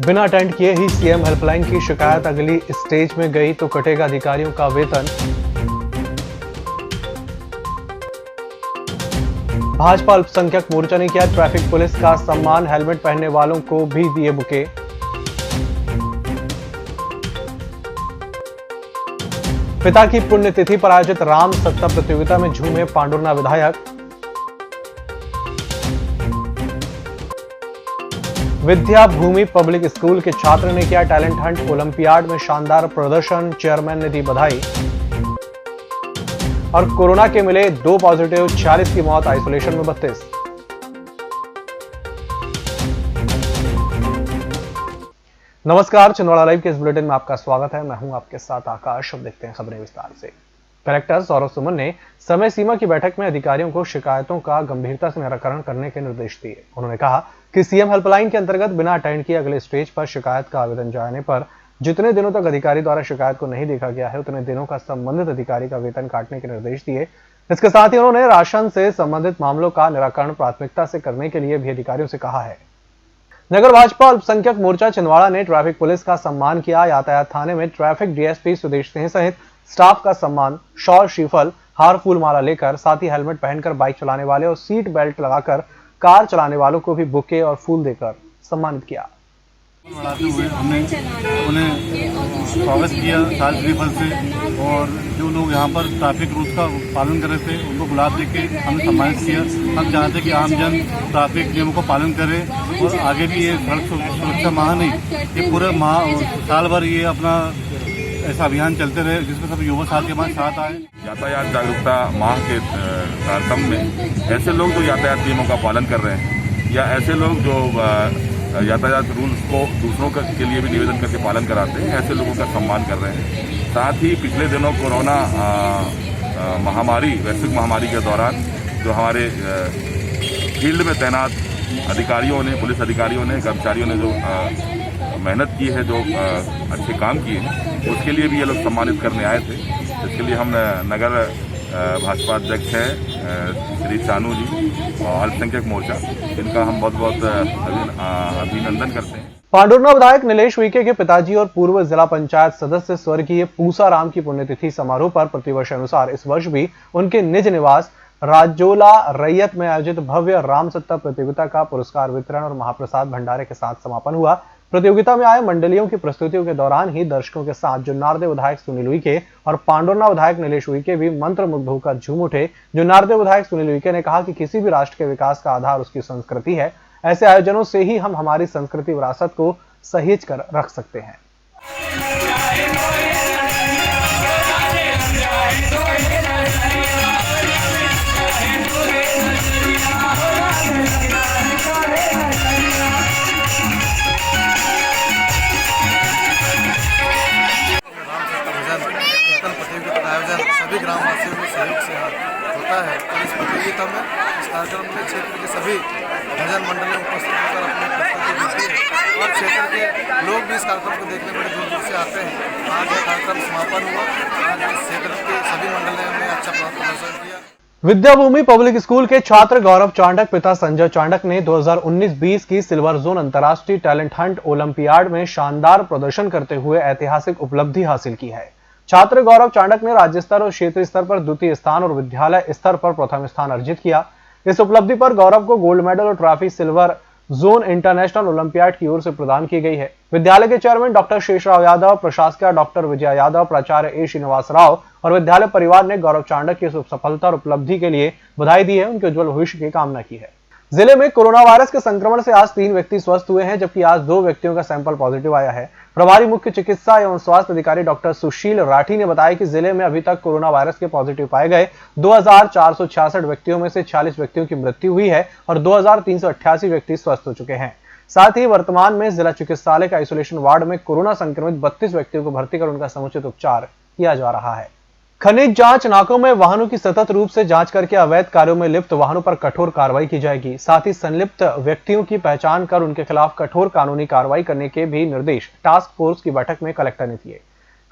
बिना अटेंड किए ही CM helpline की शिकायत अगली स्टेज में गई तो कटेगा अधिकारियों का वेतन। भाजपा अल्पसंख्यक मोर्चा ने किया ट्रैफिक पुलिस का सम्मान, हेलमेट पहनने वालों को भी दिए बुके। पिता की पुण्यतिथि पर आयोजित राम सत्ता प्रतियोगिता में झूमे पांडुरना विधायक। विद्या भूमि पब्लिक स्कूल के छात्र ने किया टैलेंट हंट, ओलंपियाड में शानदार प्रदर्शन, चेयरमैन ने दी बधाई। और कोरोना के मिले 2 पॉजिटिव, 46 की मौत, आइसोलेशन में 32। नमस्कार, छिंदवाड़ा लाइव के इस बुलेटिन में आपका स्वागत है। मैं हूं आपके साथ आकाश। अब देखते हैं खबरें विस्तार से। कलेक्टर सौरभ सुमन ने समय सीमा की बैठक में अधिकारियों को शिकायतों का गंभीरता से निराकरण करने के निर्देश दिए। उन्होंने कहा कि सीएम हेल्पलाइन के अंतर्गत बिना अटेंड किए अगले स्टेज पर शिकायत का आवेदन जाने पर जितने दिनों तक अधिकारी द्वारा शिकायत को नहीं देखा गया है उतने दिनों का संबंधित अधिकारी का वेतन काटने के निर्देश दिए। इसके साथ ही उन्होंने राशन से संबंधित मामलों का निराकरण प्राथमिकता से करने के लिए भी अधिकारियों से कहा है। नगर भाजपा अल्पसंख्यक मोर्चा छिंदवाड़ा ने ट्रैफिक पुलिस का सम्मान किया। यातायात थाने में ट्रैफिक डीएसपी सुदेश सिंह सहित स्टाफ का सम्मान, शॉल, श्रीफल, हार, फूल माला लेकर, साथ ही हेलमेट पहनकर बाइक चलाने वाले और सीट बेल्ट लगाकर कार चलाने वालों को भी बुके और फूल देकर सम्मानित किया। हमने उन्हें स्वागत किया साल श्रीफल से, और जो लोग यहाँ पर ट्रैफिक रूल्स का पालन कर रहे थे उनको गुलाब देके हमने सम्मानित किया। हम चाहते कि आम जन ट्रैफिक नियमों को पालन करे और आगे भी ये सड़क सुरक्षा माह नहीं, ये पूरे माह साल भर ये अपना ऐसा अभियान चलते रहे जिसमें सब युवा साथ के हमारे साथ आए। यातायात जागरूकता माह के कार्यक्रम में ऐसे लोग जो यातायात नियमों का पालन कर रहे हैं या ऐसे लोग जो यातायात रूल्स को दूसरों के लिए भी निवेदन करके पालन कराते हैं, ऐसे लोगों का सम्मान कर रहे हैं। साथ ही पिछले दिनों कोरोना महामारी, वैश्विक महामारी के दौरान जो हमारे फील्ड में तैनात अधिकारियों ने, पुलिस अधिकारियों ने, कर्मचारियों ने जो मेहनत की है, जो अच्छे काम किए हैं, उसके लिए भी ये लोग सम्मानित करने आए थे। इसके लिए हम नगर भाजपा अध्यक्ष हैं श्री चानू जी और अल्पसंख्यक मोर्चा, इनका हम बहुत बहुत अभिनंदन करते हैं। पांडुरना विधायक नीलेश उइके के पिताजी और पूर्व जिला पंचायत सदस्य स्वर्गीय पूसा राम की पुण्यतिथि समारोह पर प्रतिवर्ष अनुसार इस वर्ष भी उनके निज निवास राजोला रैयत में आयोजित भव्य राम सत्ता प्रतियोगिता का पुरस्कार वितरण और महाप्रसाद भंडारे के साथ समापन हुआ। प्रतियोगिता में आए मंडलियों की प्रस्तुतियों के दौरान ही दर्शकों के साथ जुन्नारदेव विधायक सुनील उइके और पांडुरना विधायक नीलेश उइके भी मंत्रमुग्ध होकर झूम उठे। जुन्नारदेव विधायक सुनील उइके ने कहा कि किसी भी राष्ट्र के विकास का आधार उसकी संस्कृति है। ऐसे आयोजनों से ही हम हमारी संस्कृति विरासत को सहेज कर रख सकते हैं। सभी ग्रामवासियों के सहयोग से होता है और इस प्रतियोगिता में इस कार्यक्रम में क्षेत्र के सभी भजन मंडलें उपस्थित होकर अपनी प्रस्तुति देती है और क्षेत्र के लोग भी इस कार्यक्रम को देखने बड़े दूर दूर से आते हैं। आज यह कार्यक्रम समापन हुआ। आज इस क्षेत्र के सभी मंडलें ने अच्छा प्रदर्शन किया। विद्या भूमि पब्लिक स्कूल के छात्र गौरव चांडक पिता संजय चांडक ने 2019-20 की सिल्वर जोन अंतर्राष्ट्रीय टैलेंट हंट ओलंपियाड में शानदार प्रदर्शन करते हुए ऐतिहासिक उपलब्धि हासिल की है। छात्र गौरव चांडक ने राज्य स्तर और क्षेत्रीय स्तर पर द्वितीय स्थान और विद्यालय स्तर पर प्रथम स्थान अर्जित किया। इस उपलब्धि पर गौरव को गोल्ड मेडल और trophy silver zone international olympiad की ओर से प्रदान की गई है। विद्यालय के चेयरमैन डॉक्टर शेषराव यादव, प्रशासक डॉक्टर विजया यादव, प्राचार्य ए श्रीनिवास राव और विद्यालय परिवार ने गौरव चांडक की इस सफलता और उपलब्धि के लिए बधाई दी है, उनके उज्जवल भविष्य की कामना की है। जिले में कोरोना वायरस के संक्रमण से आज 3 व्यक्ति स्वस्थ हुए हैं, जबकि आज 2 व्यक्तियों का सैंपल पॉजिटिव आया है। प्रभारी मुख्य चिकित्सा एवं स्वास्थ्य अधिकारी डॉक्टर सुशील राठी ने बताया कि जिले में अभी तक कोरोना वायरस के पॉजिटिव पाए गए 2466 व्यक्तियों में से 40 व्यक्तियों की मृत्यु हुई है और 2388 व्यक्ति स्वस्थ हो चुके हैं। साथ ही वर्तमान में जिला चिकित्सालय के आइसोलेशन वार्ड में कोरोना संक्रमित 32 व्यक्तियों को भर्ती कर उनका समुचित उपचार किया जा रहा है। खनिज जांच नाकों में वाहनों की सतत रूप से जांच करके अवैध कार्यों में लिप्त वाहनों पर कठोर कार्रवाई की जाएगी। साथ ही संलिप्त व्यक्तियों की पहचान कर उनके खिलाफ कठोर कानूनी कार्रवाई करने के भी निर्देश टास्क फोर्स की बैठक में कलेक्टर ने दिए।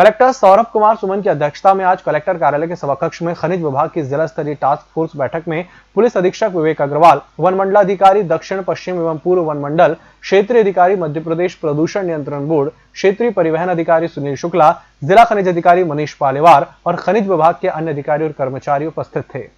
कलेक्टर सौरभ कुमार सुमन की अध्यक्षता में आज कलेक्टर कार्यालय के सभाकक्ष में खनिज विभाग की जिला स्तरीय टास्क फोर्स बैठक में पुलिस अधीक्षक विवेक अग्रवाल, वन मंडलाधिकारी दक्षिण पश्चिम एवं पूर्व वन मंडल, क्षेत्रीय अधिकारी मध्य प्रदेश प्रदूषण नियंत्रण बोर्ड, क्षेत्रीय परिवहन अधिकारी सुनील शुक्ला, जिला खनिज अधिकारी मनीष पालेवार और खनिज विभाग के अन्य अधिकारी और कर्मचारी उपस्थित थे।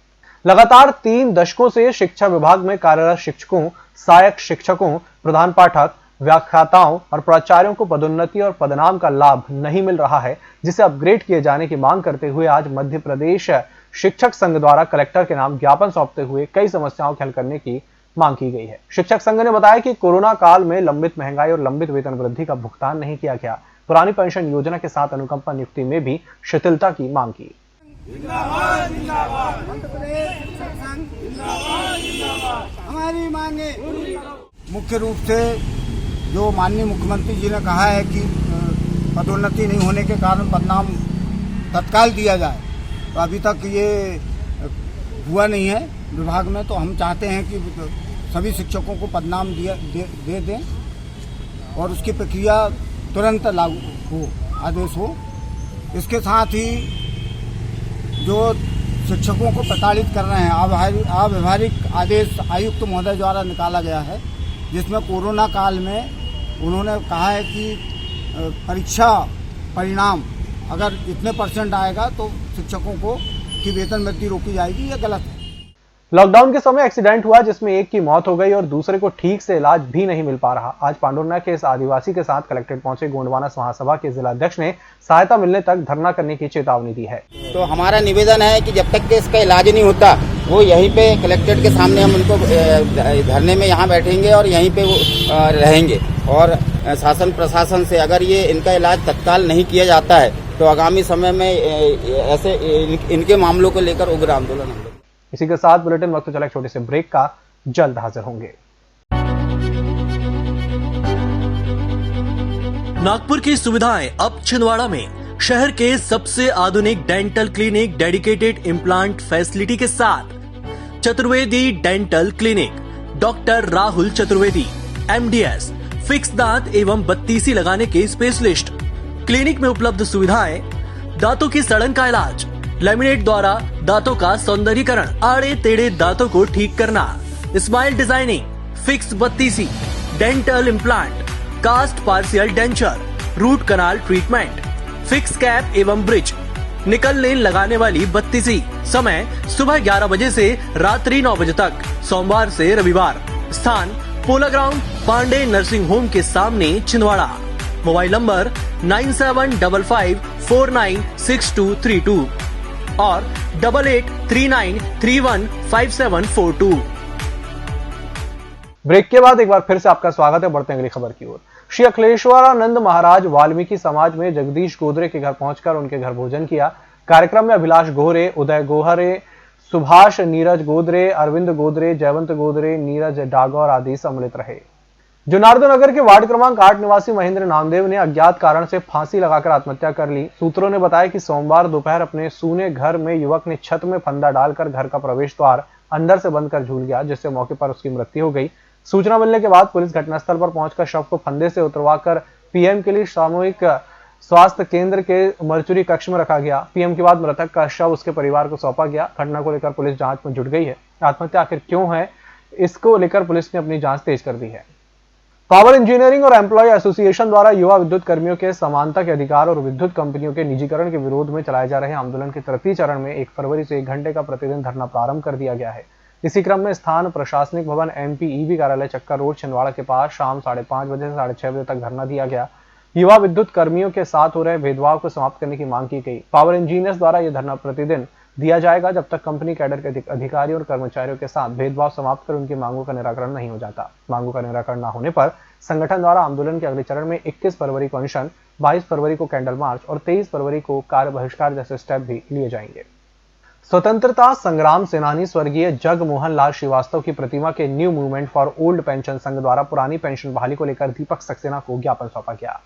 लगातार 3 दशकों से शिक्षा विभाग में कार्यरत शिक्षकों, सहायक शिक्षकों, प्रधान पाठक, व्याख्याताओं और प्राचार्यों को पदोन्नति और पदनाम का लाभ नहीं मिल रहा है, जिसे अपग्रेड किए जाने की मांग करते हुए आज मध्य प्रदेश शिक्षक संघ द्वारा कलेक्टर के नाम ज्ञापन सौंपते हुए कई समस्याओं के हल करने की मांग की गई है। शिक्षक संघ ने बताया कि कोरोना काल में लंबित महंगाई और लंबित वेतन वृद्धि का भुगतान नहीं किया गया। पुरानी पेंशन योजना के साथ अनुकंपा नियुक्ति में भी शिथिलता की मांग की। हमारी मांगे मुख्य रूप से जो माननीय मुख्यमंत्री जी ने कहा है कि पदोन्नति नहीं होने के कारण पदनाम तत्काल दिया जाए, तो अभी तक ये हुआ नहीं है विभाग में। तो हम चाहते हैं कि सभी शिक्षकों को पदनाम दे दें और उसकी प्रक्रिया तुरंत लागू हो, आदेश हो। इसके साथ ही जो शिक्षकों को प्रताड़ित कर रहे हैं, अव्यवहारिक आदेश आयुक्त महोदय द्वारा निकाला गया है, जिसमें कोरोना काल में उन्होंने कहा है कि परीक्षा परिणाम अगर इतने % आएगा तो शिक्षकों को की वेतन वृद्धि रोकी जाएगी। यह गलत है। लॉकडाउन के समय एक्सीडेंट हुआ जिसमें एक की मौत हो गई और दूसरे को ठीक से इलाज भी नहीं मिल पा रहा। आज पांडुरना के इस आदिवासी के साथ कलेक्ट्रेट पहुंचे गोंडवाना महासभा के जिला अध्यक्ष ने सहायता मिलने तक धरना करने की चेतावनी दी है। तो हमारा निवेदन है कि जब तक कि इसका इलाज नहीं होता वो यहीं पे कलेक्ट्रेट के सामने हम उनको धरने में यहाँ बैठेंगे और यहीं पे वो रहेंगे। और शासन प्रशासन से अगर ये इनका इलाज तत्काल नहीं किया जाता है तो आगामी समय में ऐसे इनके मामलों को लेकर उग्र आंदोलन होंगे। इसी के साथ बुलेटिन वक्त चला एक छोटे से ब्रेक का, जल्द हाजिर होंगे। नागपुर की सुविधाएं अब छिंदवाड़ा में। शहर के सबसे आधुनिक dental clinic dedicated implant facility के साथ Chaturvedi dental clinic, doctor Rahul Chaturvedi, MDS, fix दांत एवं बत्तीसी लगाने के स्पेशलिस्ट। क्लिनिक में उपलब्ध सुविधाएं: दांतों की सड़न का इलाज, लैमिनेट द्वारा दांतों का सौंदर्यीकरण, आड़े टेढ़े दांतों को ठीक करना, स्माइल डिजाइनिंग, फिक्स बत्तीसी, dental implant, cast partial denture, root canal treatment, fix cap एवं ब्रिज, निकल लेन लगाने वाली बत्तीसी। समय सुबह 11 बजे से रात्रि 9 बजे तक, सोमवार से रविवार। स्थान पोला ग्राउंड, पांडे नर्सिंग होम के सामने, छिंदवाड़ा। मोबाइल नंबर 9755496232 और 8839315742। ब्रेक के बाद एक बार फिर से आपका स्वागत है। बढ़ते हैं अगली खबर की ओर। श्री अखिलेश्वरानंद महाराज वाल्मीकि समाज में जगदीश गोदरे के घर पहुंचकर उनके घर भोजन किया। कार्यक्रम में अभिलाष गोहरे, उदय गोहरे, सुभाष नीरज गोदरे, अरविंद गोदरे, जयवंत गोदरे, नीरज डागौर आदि सम्मिलित रहे। जुनार्दन नगर के वार्ड क्रमांक 8 निवासी महेंद्र नामदेव ने अज्ञात कारण से फांसी लगाकर आत्महत्या कर ली। सूत्रों ने बताया कि सोमवार दोपहर अपने सूने घर में युवक ने छत में फंदा डालकर घर का प्रवेश द्वार अंदर से बंद कर झूल गया, जिससे मौके पर उसकी मृत्यु हो गई। सूचना मिलने के बाद पुलिस घटनास्थल पर पहुंचकर शव को फंदे से उतरवाकर पीएम के लिए सामूहिक स्वास्थ्य केंद्र के मर्चुरी कक्ष में रखा गया। पीएम के बाद मृतक का शव उसके परिवार को सौंपा गया। घटना को लेकर पुलिस जांच में जुट गई है। आत्महत्या आखिर क्यों है, इसको लेकर पुलिस ने अपनी जांच तेज कर दी है। पावर इंजीनियरिंग और एम्प्लॉय एसोसिएशन द्वारा युवा विद्युत कर्मियों के समानता के अधिकार और विद्युत कंपनियों के निजीकरण के विरोध में चलाए जा रहे आंदोलन के तृतीय चरण में 1 फरवरी से 1 घंटे का प्रतिदिन धरना प्रारंभ कर दिया गया है। इसी क्रम में स्थान प्रशासनिक भवन MPEB कार्यालय चक्का रोड छिंदवाड़ा के पास शाम 5:30 बजे से 6:30 बजे तक धरना दिया गया। युवा विद्युत कर्मियों के साथ हो रहे भेदभाव को समाप्त करने की मांग की गई। पावर इंजीनियर्स द्वारा यह धरना प्रतिदिन दिया जाएगा जब तक कंपनी कैडर के अधिकारियों और कर्मचारियों के साथ भेदभाव समाप्त कर उनकी मांगों का निराकरण नहीं हो जाता। मांगों का निराकरण न होने पर संगठन द्वारा आंदोलन के अगले चरण में 21 फरवरी को अनशन, 22 फरवरी को कैंडल मार्च और 23 फरवरी को कार्य बहिष्कार जैसे स्टेप भी लिए जाएंगे। स्वतंत्रता संग्राम सेनानी स्वर्गीय जगमोहन लाल श्रीवास्तव की प्रतिमा के new movement for old pension संघ द्वारा पुरानी पेंशन बहाली को लेकर दीपक सक्सेना को ज्ञापन सौंपा गया।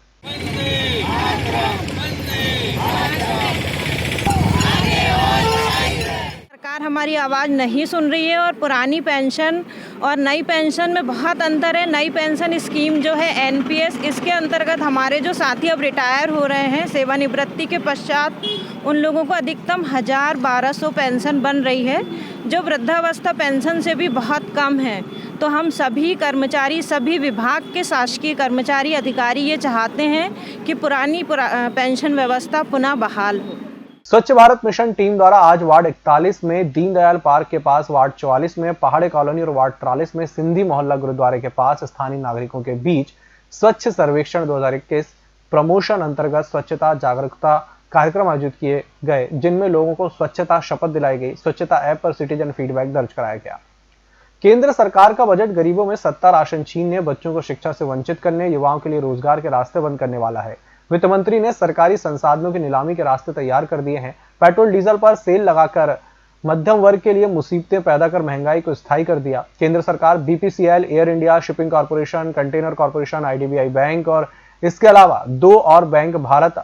सरकार हमारी आवाज़ नहीं सुन रही है और पुरानी पेंशन और नई पेंशन में बहुत अंतर है। नई पेंशन स्कीम जो है NPS, इसके अंतर्गत हमारे जो साथी अब रिटायर हो रहे हैं सेवानिवृत्ति के पश्चात, उन लोगों को अधिकतम 1,1200 पेंशन बन रही है, जो वृद्धावस्था पेंशन से भी बहुत कम है। तो हम सभी कर्मचारी, सभी विभाग के शासकीय कर्मचारी, अधिकारी ये चाहते हैं कि पुरानी पेंशन व्यवस्था पुनः बहाल हो। स्वच्छ भारत मिशन टीम द्वारा आज वार्ड 41 में दीनदयाल पार्क के पास, वार्ड 44 में पहाड़ी कॉलोनी और वार्ड 43 में सिंधी मोहल्ला गुरुद्वारे के पास स्थानीय नागरिकों के बीच स्वच्छ सर्वेक्षण 2021 प्रमोशन अंतर्गत स्वच्छता जागरूकता कार्यक्रम आयोजित किए गए, जिनमें लोगों को स्वच्छता शपथ दिलाई गई। स्वच्छता ऐप पर सिटीजन फीडबैक दर्ज कराया गया। केंद्र सरकार का बजट गरीबों में सत्ता राशन छीनने, बच्चों को शिक्षा से वंचित करने, युवाओं के लिए रोजगार के रास्ते बंद करने वाला है। वित्त मंत्री ने सरकारी संसाधनों की नीलामी के रास्ते तैयार कर दिए हैं। पेट्रोल डीजल पर सेल लगाकर मध्यम वर्ग के लिए मुसीबतें पैदा कर महंगाई को स्थायी कर दिया। केंद्र सरकार BPCL, air India, shipping corporation, container corporation, IDBI bank और इसके अलावा 2 और बैंक भारत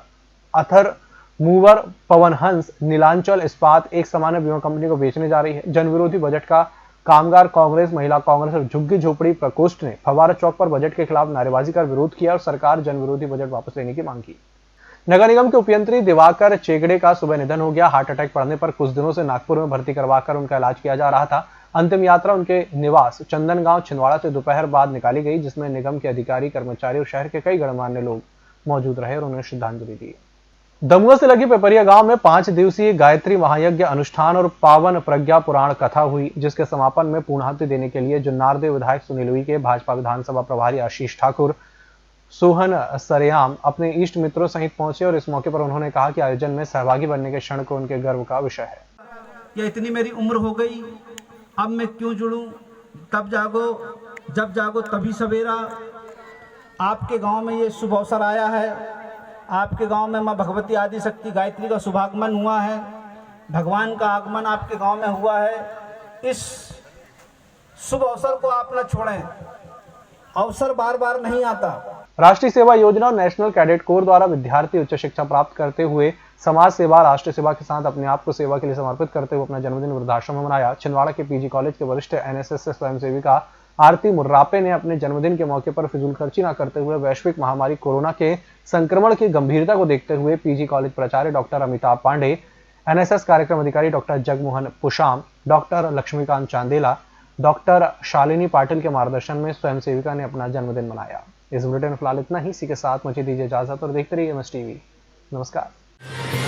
अथर मूवर, पवन हंस, नीलांचल इस्पात एक सामान्य बीमा कंपनी को बेचने जा रही है। जनविरोधी बजट का कामगार कांग्रेस, महिला कांग्रेस और झुग्गी झोपड़ी प्रकोष्ठ ने फव्वारा चौक पर बजट के खिलाफ नारेबाजी कर विरोध किया और सरकार जनविरोधी बजट वापस लेने की मांग की। नगर निगम के उपयंत्री दिवाकर चेगड़े का सुबह निधन हो गया। हार्ट अटैक पड़ने पर कुछ दिनों से नागपुर में भर्ती करवाकर उनका इलाज किया जा रहा था। अंतिम यात्रा उनके निवास चंदनगांव छिंदवाड़ा से दोपहर बाद निकाली गई, जिसमें निगम के अधिकारी, कर्मचारी और शहर के कई गणमान्य लोग मौजूद रहे और उन्हें श्रद्धांजलि दी। दमुआ से लगी पिपरिया गांव में 5 दिवसीय गायत्री महायज्ञ अनुष्ठान और पावन प्रज्ञा पुराण कथा हुई, जिसके समापन में पूर्णाहुति देने के लिए जुन्नारदेव विधायक सुनील उइके, भाजपा विधानसभा प्रभारी आशीष ठाकुर, सोहन सरेयाम अपने इष्ट मित्रों सहित पहुंचे और इस मौके पर उन्होंने कहा कि आयोजन में सहभागी बनने के क्षण को उनके गर्व का विषय है। या इतनी मेरी उम्र हो गई, अब मैं क्यों जुड़ूं? तब जागो जब जागो तभी सवेरा। आपके गांव में ये शुभ अवसर आया है। आपके गांव में मां भगवती आदि शक्ति गायत्री का शुभागमन हुआ है। भगवान का आगमन आपके गांव में हुआ है। इस शुभ अवसर को आप न छोड़ें। अवसर बार बार नहीं आता। राष्ट्रीय सेवा योजना और नेशनल कैडेट कोर द्वारा विद्यार्थी उच्च शिक्षा प्राप्त करते हुए समाज सेवा, राष्ट्रीय सेवा के साथ अपने आप को सेवा के लिए समर्पित करते हुए अपना जन्मदिन वृद्धाश्रम में मनाया। छिंदवाड़ा के PG कॉलेज के वरिष्ठ NSS स्वयंसेविका आरती मुर्रापे ने अपने जन्मदिन के मौके पर फिजूल खर्ची न करते हुए वैश्विक महामारी कोरोना के संक्रमण की गंभीरता को देखते हुए PG कॉलेज प्राचार्य डॉक्टर अमिताभ पांडे, NSS कार्यक्रम अधिकारी doctor Jagmohan Pusham, doctor Laxmikant Chandela, doctor Shalini Patil के मार्गदर्शन में स्वयंसेविका ने अपना जन्मदिन मनाया। इस बुलेटिन में फिलहाल इतना ही। इसी के साथ मुझे दीजिए इजाजत और देखते रहिए MS TV। नमस्कार।